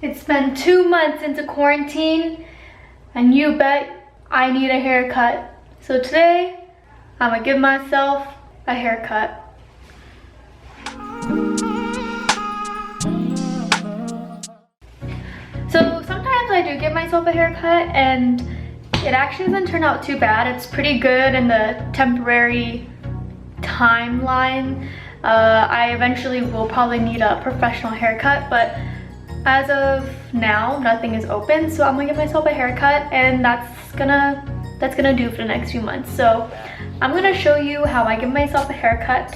It's been 2 months into quarantine, and you bet I need a haircut. So today, I'm gonna give myself a haircut. So sometimes I do give myself a haircut, and it actually doesn't turn out too bad. It's pretty good in the temporary timeline. I eventually will probably need a professional haircut, but as of now, nothing is open, so I'm gonna give myself a haircut, and that's gonna do for the next few months. So I'm gonna show you how I give myself a haircut,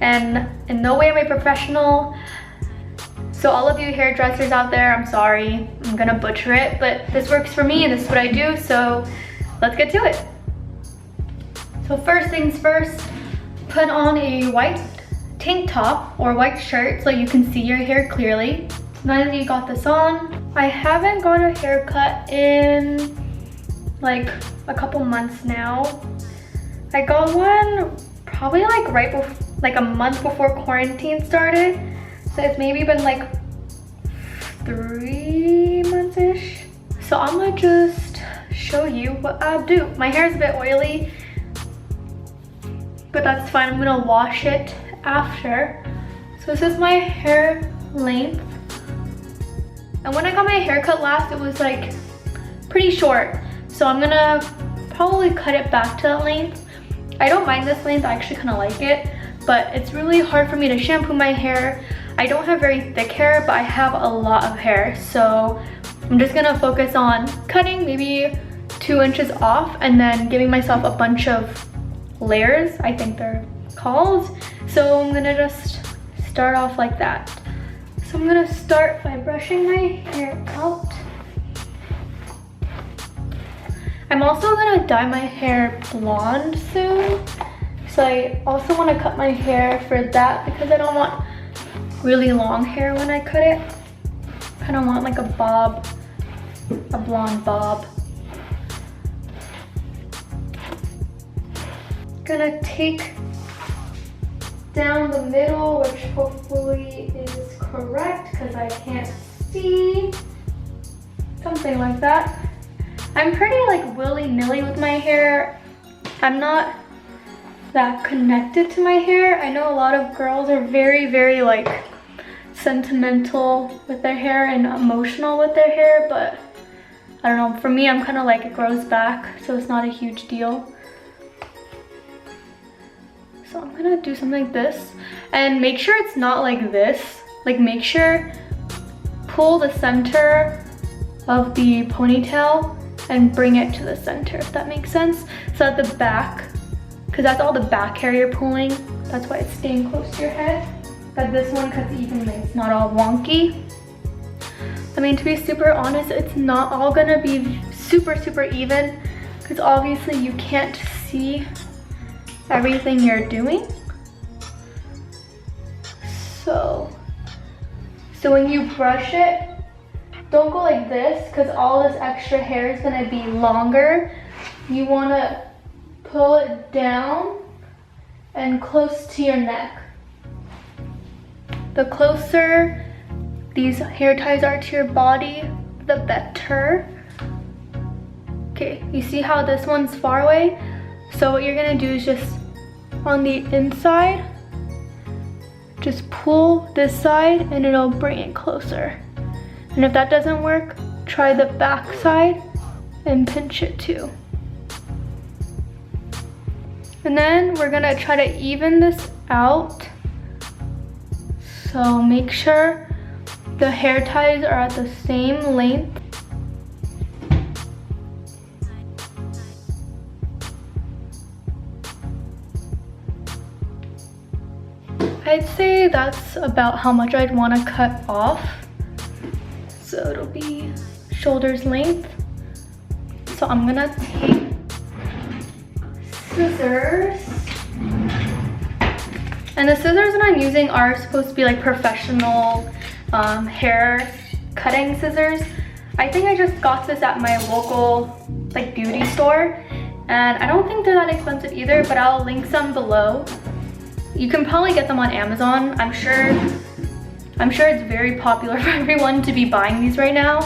and in no way am I professional. So all of you hairdressers out there, I'm sorry, I'm gonna butcher it, but this works for me and this is what I do, so let's get to it. So first things first, put on a white tank top or white shirt so you can see your hair clearly. Now that you got this on, I haven't got a haircut in like a couple months now. I got one probably like right before, like a month before quarantine started. So it's maybe been like 3 months-ish. So I'm gonna just show you what I do. My hair is a bit oily, but that's fine. I'm gonna wash it after. So this is my hair length. And when I got my haircut last, it was like pretty short. So I'm gonna probably cut it back to that length. I don't mind this length, I actually kind of like it, but it's really hard for me to shampoo my hair. I don't have very thick hair, but I have a lot of hair. So I'm just gonna focus on cutting maybe 2 inches off and then giving myself a bunch of layers, I think they're called. So I'm gonna just start off like that. So I'm gonna start by brushing my hair out. I'm also gonna dye my hair blonde soon. So I also wanna cut my hair for that because I don't want really long hair when I cut it. I kind of want like a bob, a blonde bob. Gonna take down the middle, which hopefully is correct because I can't see. Something like that. I'm pretty like willy-nilly with my hair. I'm not that connected to my hair. I know a lot of girls are very like sentimental with their hair and emotional with their hair, but I don't know, for me I'm kind of like it grows back, so it's not a huge deal. So I'm gonna do something like this, and make sure it's not like this. Like make sure, pull the center of the ponytail and bring it to the center, if that makes sense. So at the back, because that's all the back hair you're pulling, that's why it's staying close to your head. But this one cuts evenly, it's not all wonky. I mean, to be super honest, it's not all gonna be super even, because obviously you can't see everything you're doing. So when you brush it, don't go like this, because all this extra hair is gonna be longer. You wanna pull it down and close to your neck. The closer these hair ties are to your body, the better. Okay, you see how this one's far away? So what you're gonna do is just on the inside, just pull this side and it'll bring it closer. And if that doesn't work, try the back side and pinch it too. And then we're gonna try to even this out. So make sure the hair ties are at the same length. I'd say that's about how much I'd want to cut off. So it'll be shoulders length. So I'm gonna take scissors. And the scissors that I'm using are supposed to be like professional hair cutting scissors. I think I just got this at my local like beauty store, and I don't think they're that expensive either, but I'll link some below. You can probably get them on Amazon. I'm sure I'm sure it's very popular for everyone to be buying these right now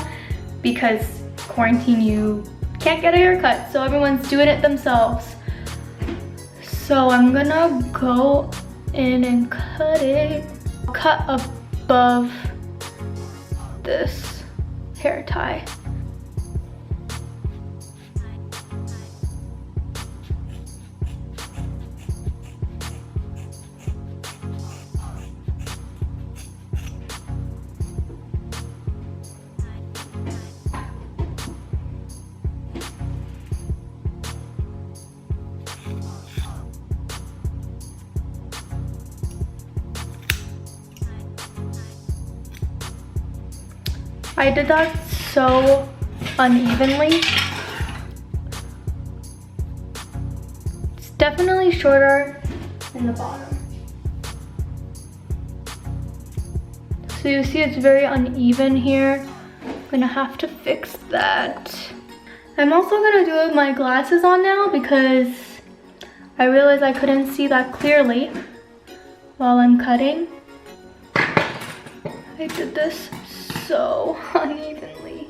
because quarantine, you can't get a haircut, so everyone's doing it themselves. So I'm gonna go in and cut it. Cut above this hair tie. I did that so unevenly. It's definitely shorter in the bottom. So you see it's very uneven here. I'm gonna have to fix that. I'm also gonna do my glasses on now because I realized I couldn't see that clearly while I'm cutting. I did this so unevenly,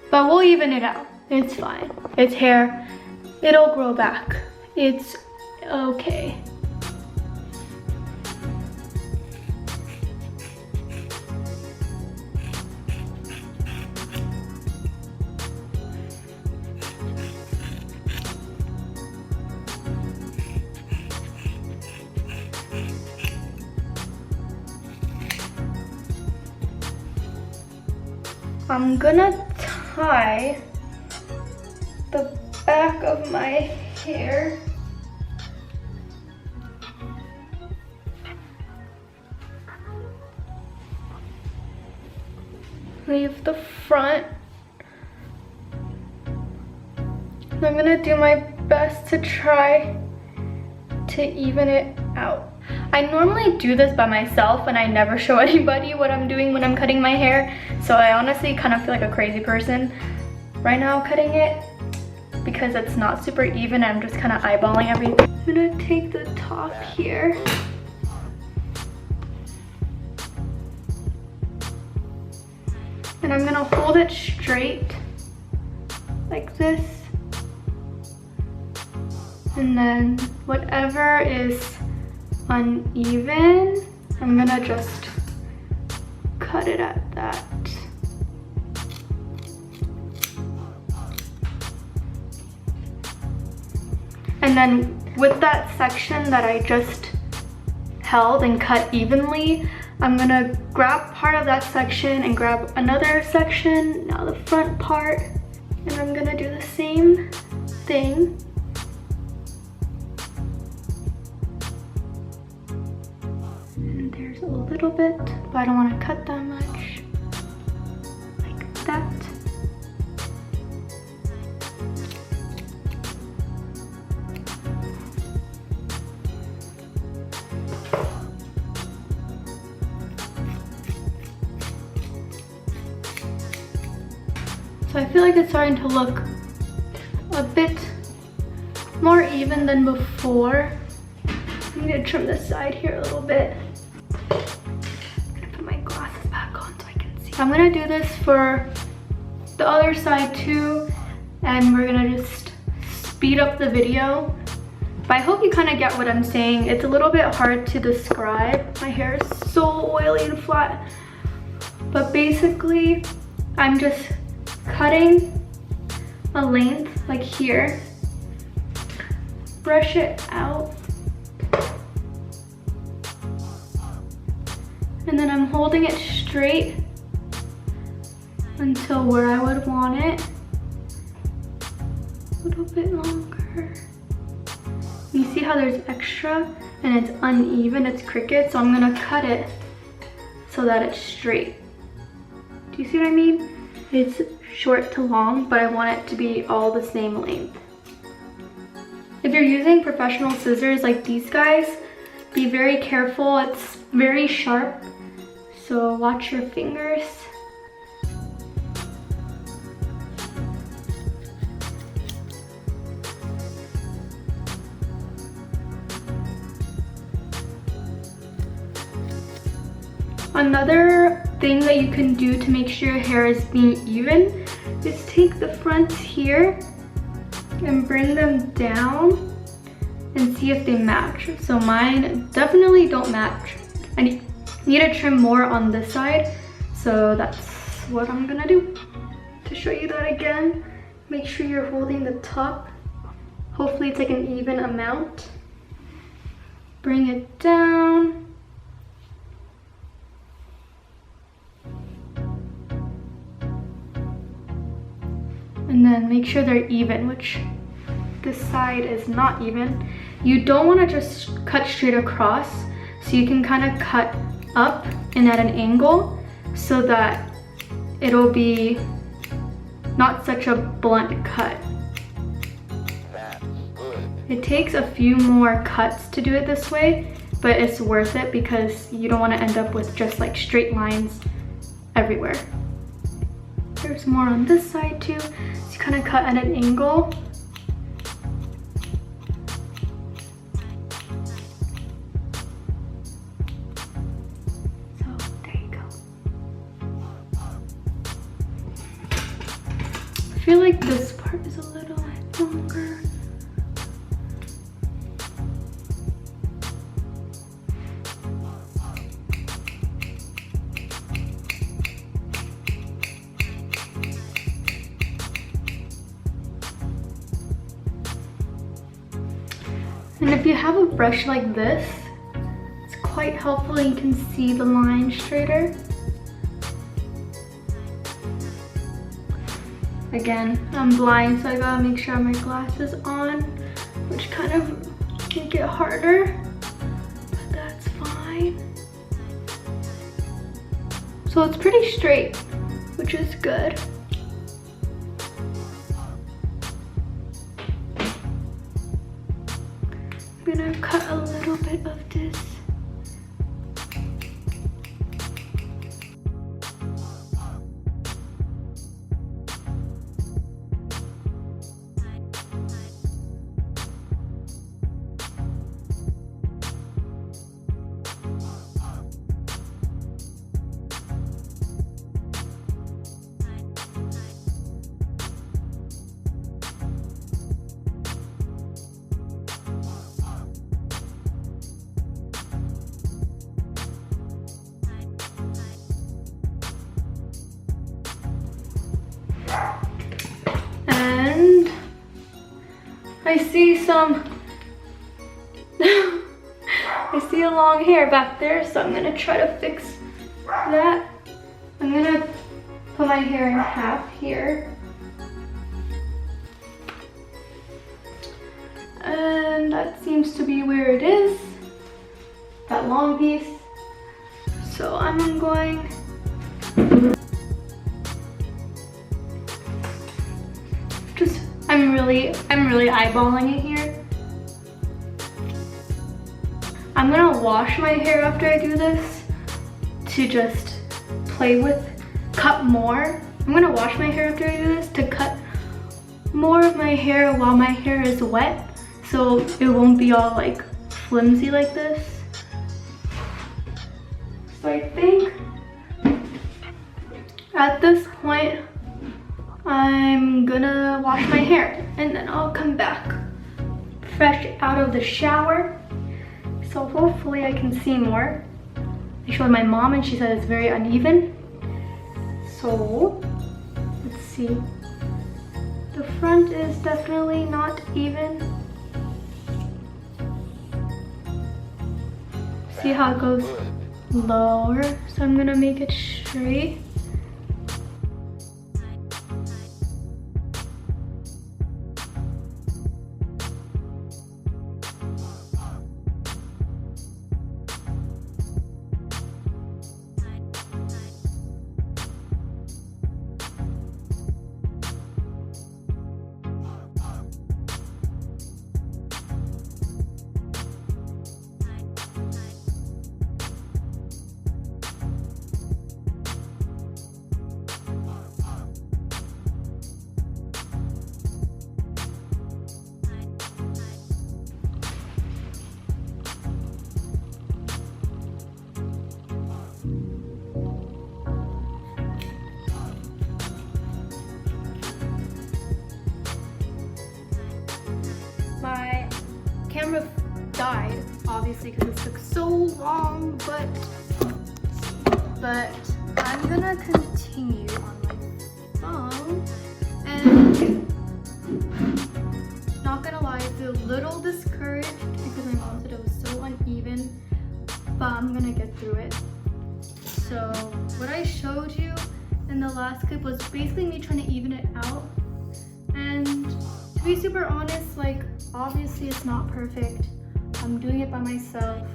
but we'll even it out. It's fine. It's hair. It'll grow back. It's okay. I'm gonna tie the back of my hair. Leave the front. And I'm gonna do my best to try to even it out. I normally do this by myself and I never show anybody what I'm doing when I'm cutting my hair. So I honestly kind of feel like a crazy person right now cutting it because it's not super even. I'm just kind of eyeballing everything. I'm gonna take the top here. And I'm gonna hold it straight like this. And then whatever is uneven, I'm gonna just cut it at that. And then with that section that I just held and cut evenly, I'm gonna grab part of that section and grab another section, now the front part, and I'm gonna do the same thing. And there's a little bit, but I don't want to cut that much, like that. So I feel like it's starting to look a bit more even than before. I need to trim this side here a little bit. I'm gonna put my glasses back on so I can see. I'm gonna do this for the other side too, and we're gonna just speed up the video. But I hope you kind of get what I'm saying. It's a little bit hard to describe. My hair is so oily and flat. But basically, I'm just cutting a length like here, brush it out, and then I'm holding it straight until where I would want it. A little bit longer. You see how there's extra and it's uneven, it's crooked, so I'm gonna cut it so that it's straight. Do you see what I mean? It's short to long, but I want it to be all the same length. If you're using professional scissors like these guys, be very careful. It's very sharp, so watch your fingers. Another thing that you can do to make sure your hair is being even is take the fronts here and bring them down and see if they match. So mine definitely don't match. I need to trim more on this side, so that's what I'm gonna do. To show you that again, make sure you're holding the top. Hopefully it's like an even amount. Bring it down. And then make sure they're even, which this side is not even. You don't want to just cut straight across, so you can kind of cut up and at an angle so that it'll be not such a blunt cut. It takes a few more cuts to do it this way, but it's worth it because you don't want to end up with just like straight lines everywhere. There's more on this side too, so you kind of cut at an angle. So there you go. I feel like this part is a little longer. And if you have a brush like this, it's quite helpful. You can see the line straighter. Again, I'm blind, so I gotta make sure I have my glasses on, which kind of make it harder, but that's fine. So it's pretty straight, which is good. I'm gonna cut a little bit of this. And I see some, I see a long hair back there, so I'm gonna try to fix that. I'm gonna put my hair in half here. And that seems to be where it is, that long piece. So I'm going I'm really eyeballing it here. I'm gonna wash my hair after I do this to just cut more. I'm gonna wash my hair after I do this to cut more of my hair while my hair is wet, so it won't be all like flimsy like this. So I think at this point, I'm gonna wash my hair and then I'll come back fresh out of the shower. So hopefully I can see more. I showed my mom and she said it's very uneven. So let's see. The front is definitely not even. See how it goes lower? So I'm gonna make it straight. obviously because this took so long, but I'm gonna continue on my phone, and not gonna lie, I feel a little discouraged because my mom said it was so uneven, but I'm gonna get through it. So what I showed you in the last clip was basically me trying to even it out, and to be super honest, like obviously it's not perfect. I'm doing it by myself.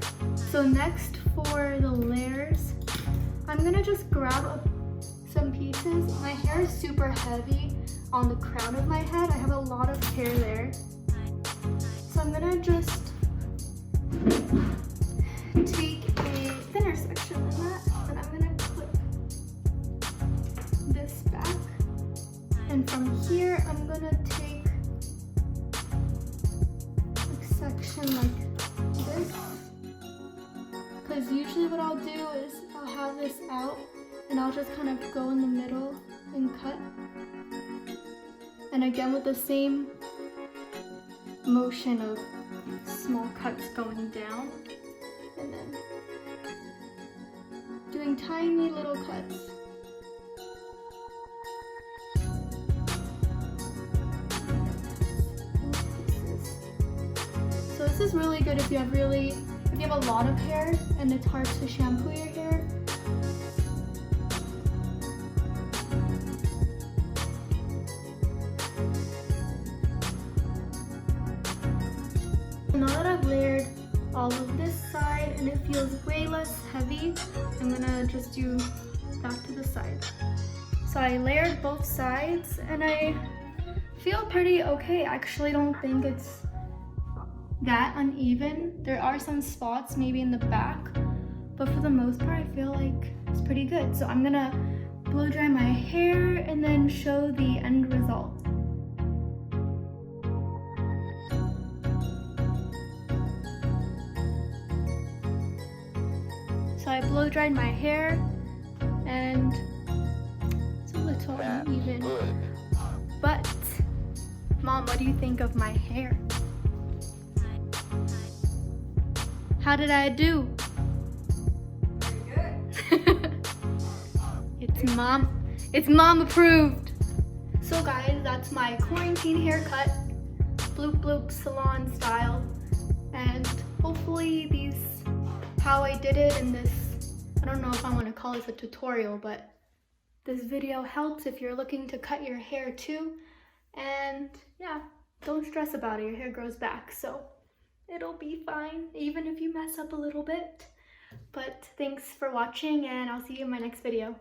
So next for the layers, I'm gonna just grab some pieces. My hair is super heavy on the crown of my head. I have a lot of hair there. So I'm gonna just take a thinner section of that, and I'm gonna clip this back. And from here, I'm gonna take a section like this. Because usually what I'll do is I'll have this out and I'll just kind of go in the middle and cut. And again with the same motion of small cuts going down and then doing tiny little cuts. So this is really good if you have a lot of hair and it's hard to shampoo your hair. Now that I've layered all of this side and it feels way less heavy, I'm gonna just do that to the side. So I layered both sides and I feel pretty okay. I actually don't think it's that uneven. There are some spots maybe in the back, but for the most part I feel like it's pretty good. So I'm gonna blow dry my hair and then show the end result. So I blow dried my hair and it's a little uneven. But Mom, what do you think of my hair? How did I do? Pretty good. It's mom approved. So guys, that's my quarantine haircut, bloop bloop salon style, and hopefully how I did it in this, I don't know if I want to call this a tutorial, but this video helps if you're looking to cut your hair too. And yeah, don't stress about it, your hair grows back, so it'll be fine, even if you mess up a little bit. But thanks for watching, and I'll see you in my next video.